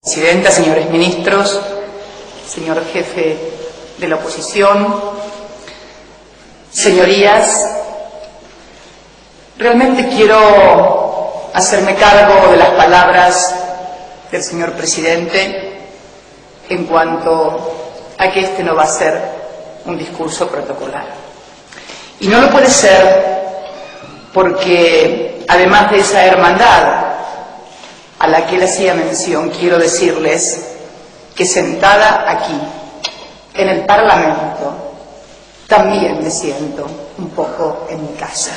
Presidenta, señores ministros, señor jefe de la oposición, señorías, realmente quiero hacerme cargo de las palabras del señor presidente en cuanto a que este no va a ser un discurso protocolar. Y no lo puede ser porque, además de esa hermandad a la que él hacía mención, quiero decirles que sentada aquí, en el Parlamento, también me siento un poco en mi casa.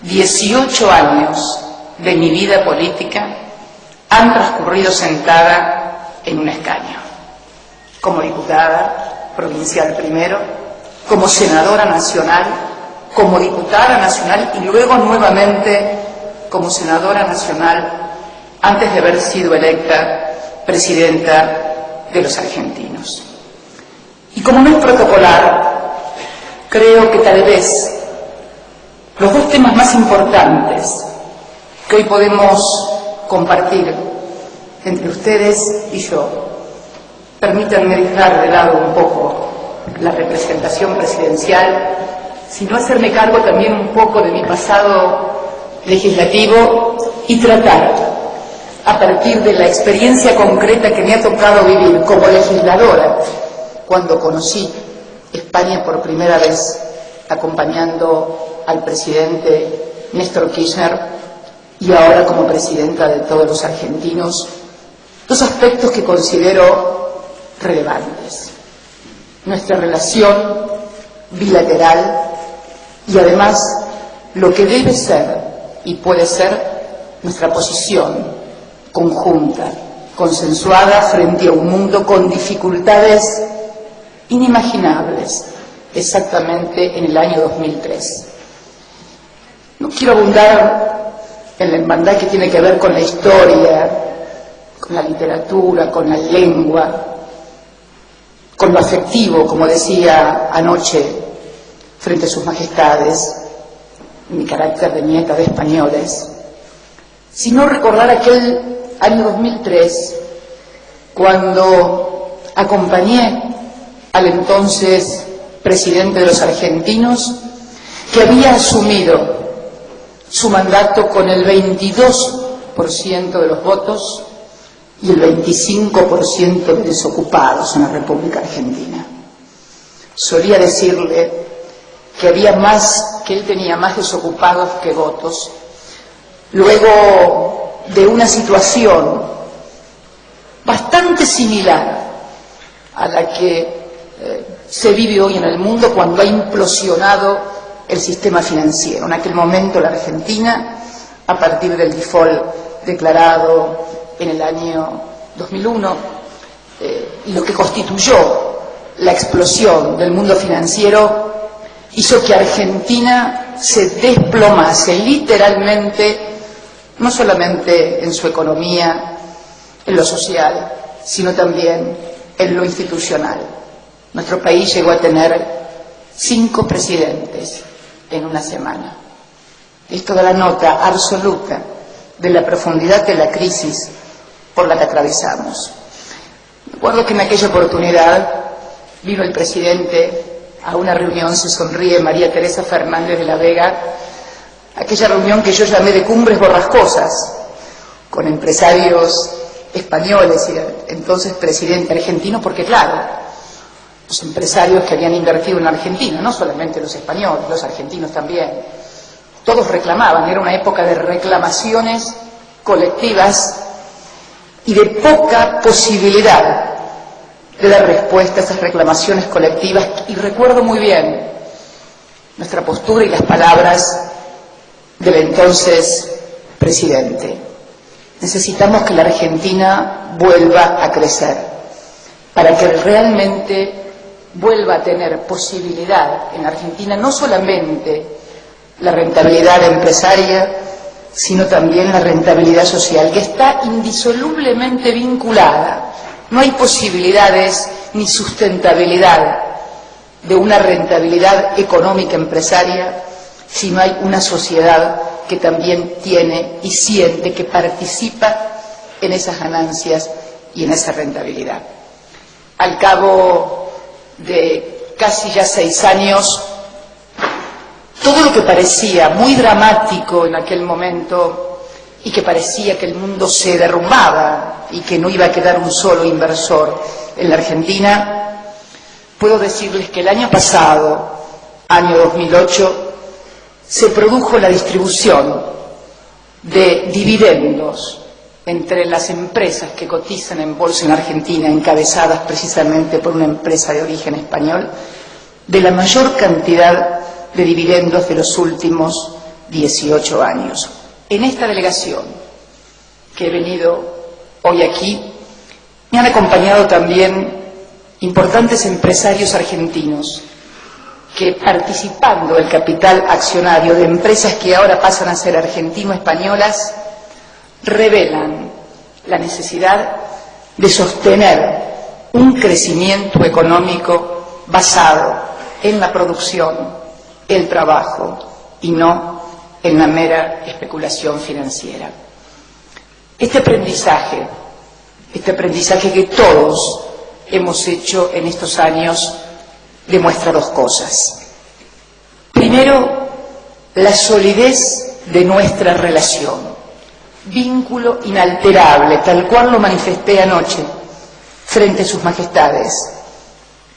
18 años de mi vida política han transcurrido sentada en un escaño, como diputada provincial primero, como senadora nacional, como diputada nacional y luego nuevamente como senadora nacional antes de haber sido electa presidenta de los argentinos. Y como no es protocolar, creo que tal vez los dos temas más importantes que hoy podemos compartir entre ustedes y yo, permítanme dejar de lado un poco la representación presidencial, sino hacerme cargo también un poco de mi pasado legislativo y tratar, a partir de la experiencia concreta que me ha tocado vivir como legisladora, cuando conocí España por primera vez, acompañando al presidente Néstor Kirchner y ahora como presidenta de todos los argentinos, dos aspectos que considero relevantes. Nuestra relación bilateral y además lo que debe ser y puede ser nuestra posición conjunta, consensuada frente a un mundo con dificultades inimaginables, exactamente en el año 2003. No quiero abundar en la hermandad que tiene que ver con la historia, con la literatura, con la lengua, con lo afectivo, como decía anoche frente a sus majestades, mi carácter de nieta de españoles, sino recordar aquel año 2003, cuando acompañé al entonces presidente de los argentinos, que había asumido su mandato con el 22% de los votos y el 25% de desocupados en la República Argentina. Solía decirle que él tenía más desocupados que votos, luego de una situación bastante similar a la que se vive hoy en el mundo cuando ha implosionado el sistema financiero. En aquel momento la Argentina, a partir del default declarado en el año 2001, y lo que constituyó la explosión del mundo financiero, hizo que Argentina se desplomase literalmente, no solamente en su economía, en lo social, sino también en lo institucional. Nuestro país llegó a tener 5 presidentes en una semana. Esto da la nota absoluta de la profundidad de la crisis por la que atravesamos. Recuerdo que en aquella oportunidad vino el presidente a una reunión, se sonríe María Teresa Fernández de la Vega, aquella reunión que yo llamé de cumbres borrascosas, con empresarios españoles y entonces presidente argentino, porque claro, los empresarios que habían invertido en Argentina, no solamente los españoles, los argentinos también, todos reclamaban, era una época de reclamaciones colectivas y de poca posibilidad de dar respuesta a esas reclamaciones colectivas, y recuerdo muy bien nuestra postura y las palabras del entonces presidente. Necesitamos que la Argentina vuelva a crecer, para que realmente vuelva a tener posibilidad en Argentina no solamente la rentabilidad empresaria, sino también la rentabilidad social, que está indisolublemente vinculada. No hay posibilidades ni sustentabilidad de una rentabilidad económica empresaria si no hay una sociedad que también tiene y siente que participa en esas ganancias y en esa rentabilidad. Al cabo de casi ya 6 años, todo lo que parecía muy dramático en aquel momento y que parecía que el mundo se derrumbaba y que no iba a quedar un solo inversor en la Argentina, puedo decirles que el año pasado, año 2008, se produjo la distribución de dividendos entre las empresas que cotizan en bolsa en Argentina, encabezadas precisamente por una empresa de origen español, de la mayor cantidad de dividendos de los últimos 18 años. En esta delegación que he venido hoy aquí, me han acompañado también importantes empresarios argentinos que, participando del capital accionario de empresas que ahora pasan a ser argentino-españolas, revelan la necesidad de sostener un crecimiento económico basado en la producción, el trabajo y no en la mera especulación financiera. Este aprendizaje que todos hemos hecho en estos años, demuestra 2 cosas. Primero, la solidez de nuestra relación, vínculo inalterable, tal cual lo manifesté anoche frente a sus majestades.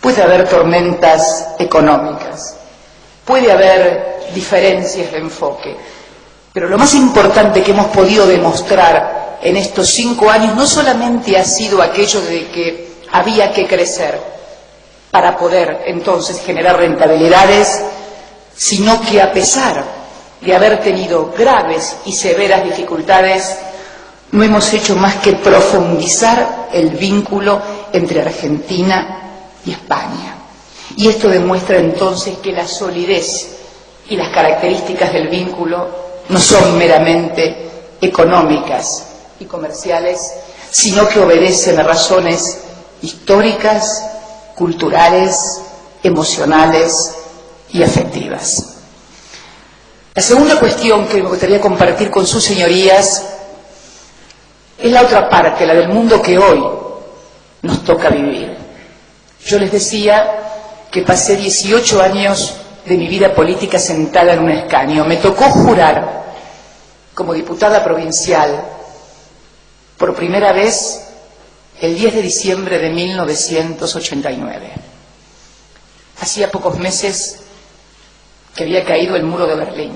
Puede haber tormentas económicas, puede haber diferencias de enfoque, pero lo más importante que hemos podido demostrar en estos 5 años no solamente ha sido aquello de que había que crecer para poder entonces generar rentabilidades, sino que a pesar de haber tenido graves y severas dificultades, no hemos hecho más que profundizar el vínculo entre Argentina y España. Y esto demuestra entonces que la solidez y las características del vínculo no son meramente económicas y comerciales, sino que obedecen a razones históricas, culturales, emocionales y afectivas. La segunda cuestión que me gustaría compartir con sus señorías es la otra parte, la del mundo que hoy nos toca vivir. Yo les decía que pasé 18 años de mi vida política sentada en un escaño. Me tocó jurar como diputada provincial por primera vez el 10 de diciembre de 1989. Hacía pocos meses que había caído el muro de Berlín.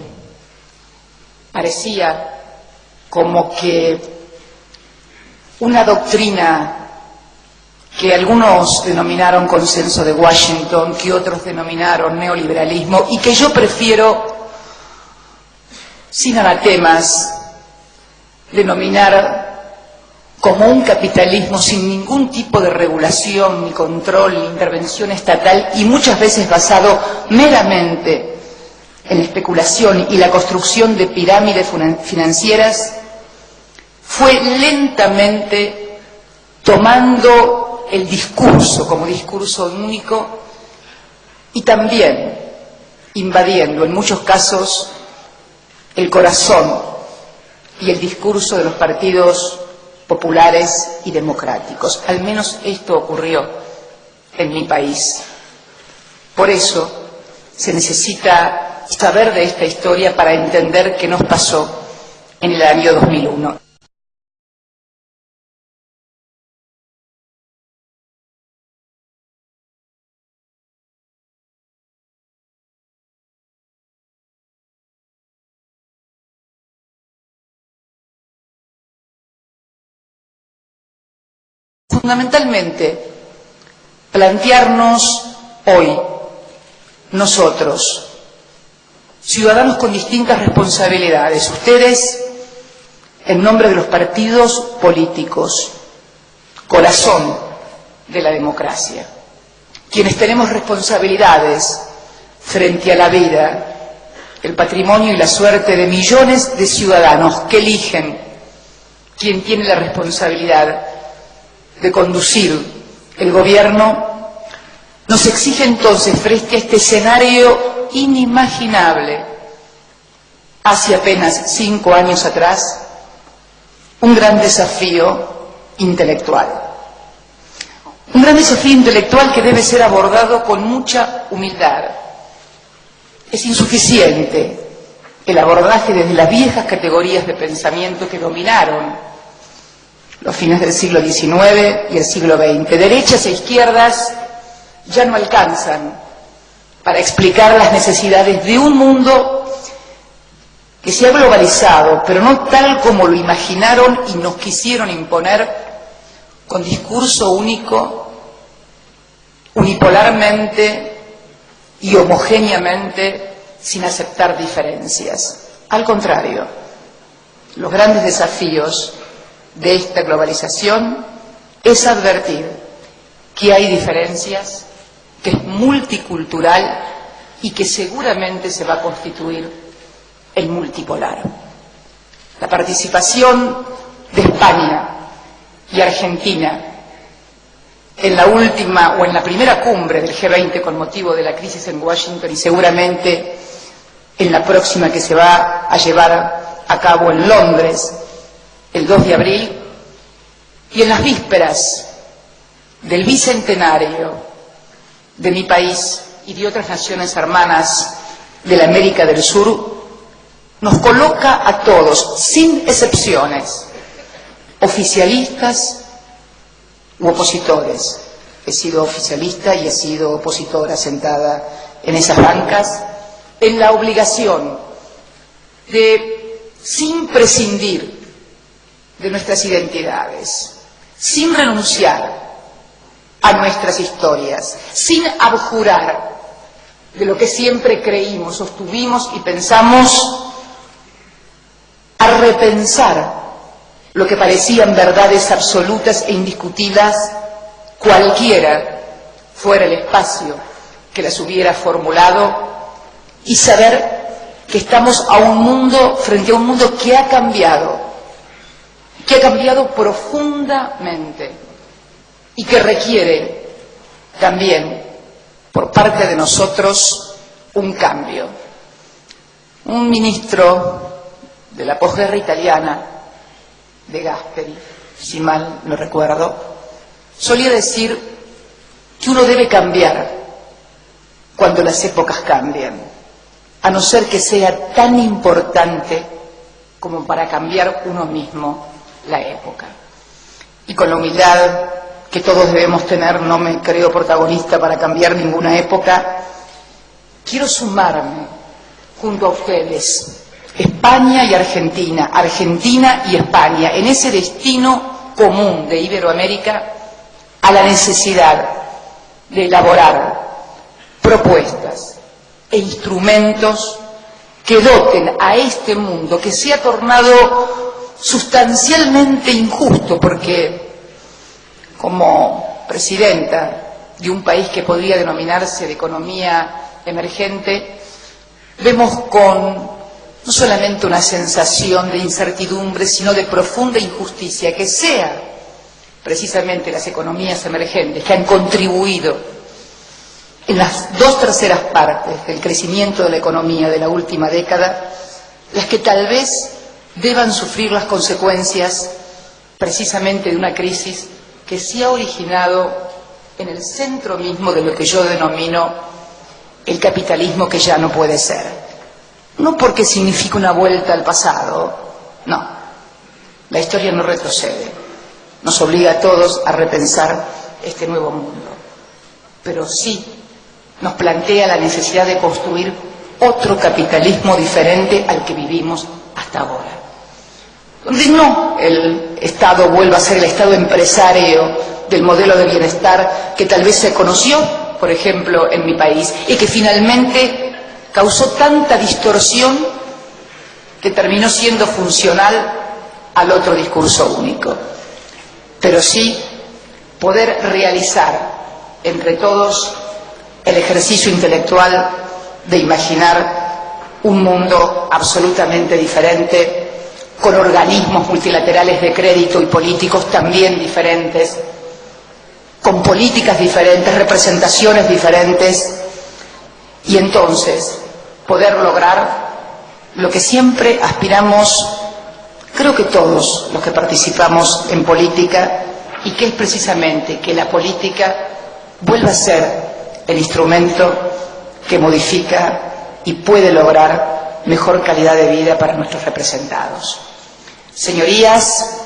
Parecía como que una doctrina que algunos denominaron consenso de Washington, que otros denominaron neoliberalismo, y que yo prefiero, sin anatemas, denominar como un capitalismo sin ningún tipo de regulación, ni control, ni intervención estatal, y muchas veces basado meramente en especulación y la construcción de pirámides financieras, fue lentamente tomando el discurso como discurso único y también invadiendo en muchos casos el corazón y el discurso de los partidos populares y democráticos. Al menos esto ocurrió en mi país. Por eso se necesita saber de esta historia para entender qué nos pasó en el año 2001. Fundamentalmente, plantearnos hoy, nosotros, ciudadanos con distintas responsabilidades, ustedes, en nombre de los partidos políticos, corazón de la democracia, quienes tenemos responsabilidades frente a la vida, el patrimonio y la suerte de millones de ciudadanos que eligen quien tiene la responsabilidad de conducir el gobierno, nos exige entonces, frente a este escenario inimaginable, hace apenas 5 años atrás, un gran desafío intelectual. Un gran desafío intelectual que debe ser abordado con mucha humildad. Es insuficiente el abordaje desde las viejas categorías de pensamiento que dominaron los fines del siglo XIX y el siglo XX. Derechas e izquierdas ya no alcanzan para explicar las necesidades de un mundo que se ha globalizado, pero no tal como lo imaginaron y nos quisieron imponer, con discurso único, unipolarmente y homogéneamente, sin aceptar diferencias. Al contrario, los grandes desafíos de esta globalización es advertir que hay diferencias, que es multicultural y que seguramente se va a constituir en multipolar. La participación de España y Argentina en la última o en la primera cumbre del G20 con motivo de la crisis en Washington y seguramente en la próxima que se va a llevar a cabo en Londres el 2 de abril y en las vísperas del bicentenario de mi país y de otras naciones hermanas de la América del Sur, nos coloca a todos, sin excepciones, oficialistas u opositores. He sido oficialista y he sido opositora sentada en esas bancas, en la obligación de, sin prescindir de nuestras identidades, sin renunciar a nuestras historias, sin abjurar de lo que siempre creímos, sostuvimos y pensamos, a repensar lo que parecían verdades absolutas e indiscutibles, cualquiera fuera el espacio que las hubiera formulado, y saber que estamos frente a un mundo que ha cambiado profundamente y que requiere también por parte de nosotros un cambio. Un ministro de la posguerra italiana, De Gasperi, si mal no recuerdo, solía decir que uno debe cambiar cuando las épocas cambian, a no ser que sea tan importante como para cambiar uno mismo la época. Y con la humildad que todos debemos tener, no me creo protagonista para cambiar ninguna época, quiero sumarme junto a ustedes, España y Argentina, Argentina y España, en ese destino común de Iberoamérica, a la necesidad de elaborar propuestas e instrumentos que doten a este mundo que se ha tornado sustancialmente injusto, porque como presidenta de un país que podría denominarse de economía emergente, vemos con no solamente una sensación de incertidumbre, sino de profunda injusticia, que sea precisamente las economías emergentes que han contribuido en las 2/3 partes del crecimiento de la economía de la última década, las que tal vez deban sufrir las consecuencias precisamente de una crisis que se ha originado en el centro mismo de lo que yo denomino el capitalismo que ya no puede ser. No porque signifique una vuelta al pasado, no. La historia no retrocede, nos obliga a todos a repensar este nuevo mundo, pero sí nos plantea la necesidad de construir otro capitalismo diferente al que vivimos hasta ahora, donde no el Estado vuelva a ser el Estado empresario del modelo de bienestar que tal vez se conoció, por ejemplo, en mi país, y que finalmente causó tanta distorsión que terminó siendo funcional al otro discurso único. Pero sí poder realizar entre todos el ejercicio intelectual de imaginar un mundo absolutamente diferente, con organismos multilaterales de crédito y políticos también diferentes, con políticas diferentes, representaciones diferentes, y entonces poder lograr lo que siempre aspiramos, creo que todos los que participamos en política, y que es precisamente que la política vuelva a ser el instrumento que modifica y puede lograr mejor calidad de vida para nuestros representados. Señorías,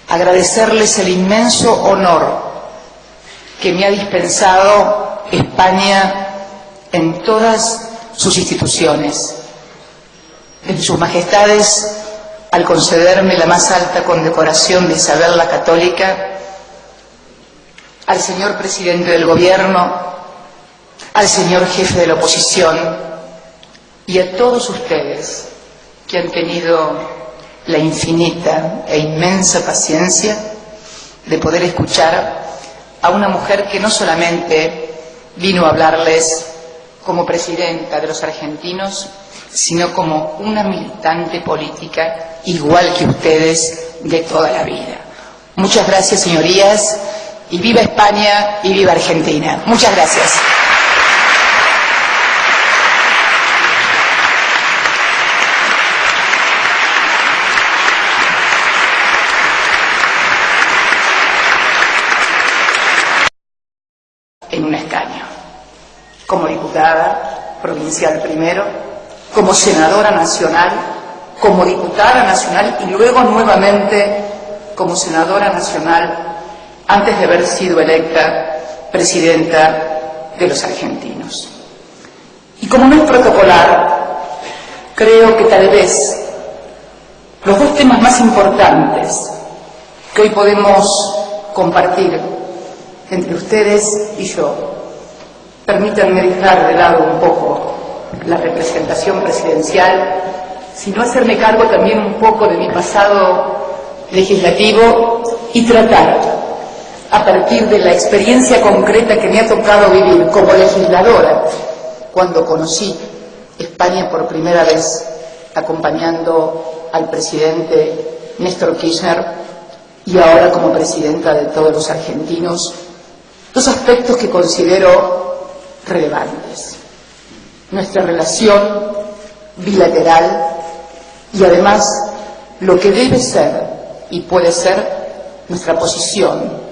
agradecerles el inmenso honor que me ha dispensado España en todas sus instituciones, desde sus majestades al concederme la más alta condecoración de Isabel la Católica, al señor presidente del Gobierno, al señor jefe de la oposición y a todos ustedes que han tenido la infinita e inmensa paciencia de poder escuchar a una mujer que no solamente vino a hablarles como presidenta de los argentinos, sino como una militante política igual que ustedes de toda la vida. Muchas gracias, señorías, y viva España y viva Argentina. Muchas gracias. En un escaño, como diputada provincial primero, como senadora nacional, como diputada nacional y luego nuevamente como senadora nacional antes de haber sido electa presidenta de los argentinos. Y como no es protocolar, creo que tal vez los dos temas más importantes que hoy podemos compartir entre ustedes y yo, permítanme dejar de lado un poco la representación presidencial, sino hacerme cargo también un poco de mi pasado legislativo y tratar, a partir de la experiencia concreta que me ha tocado vivir como legisladora, cuando conocí España por primera vez acompañando al presidente Néstor Kirchner y ahora como presidenta de todos los argentinos, dos aspectos que considero relevantes: nuestra relación bilateral y además lo que debe ser y puede ser nuestra posición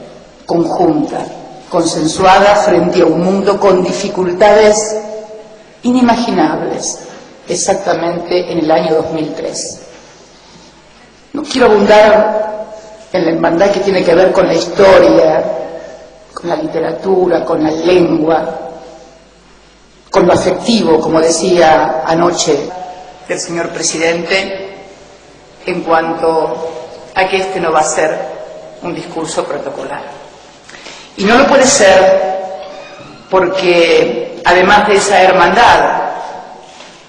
conjunta, consensuada frente a un mundo con dificultades inimaginables, exactamente en el año 2003. No quiero abundar en la hermandad que tiene que ver con la historia, con la literatura, con la lengua, con lo afectivo, como decía anoche el señor presidente, en cuanto a que este no va a ser un discurso protocolar. Y no lo puede ser porque, además de esa hermandad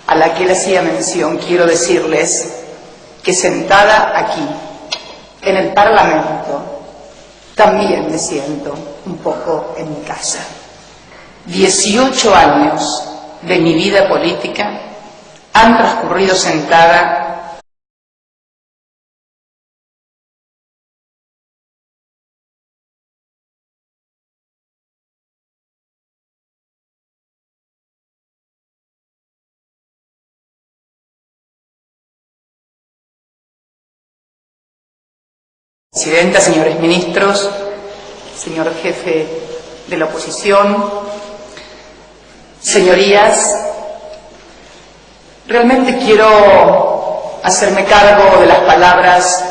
a la que él hacía mención, quiero decirles que sentada aquí, en el Parlamento, también me siento un poco en mi casa. 18 años de mi vida política han transcurrido sentada Presidenta, señores ministros, señor jefe de la oposición, señorías, realmente quiero hacerme cargo de las palabras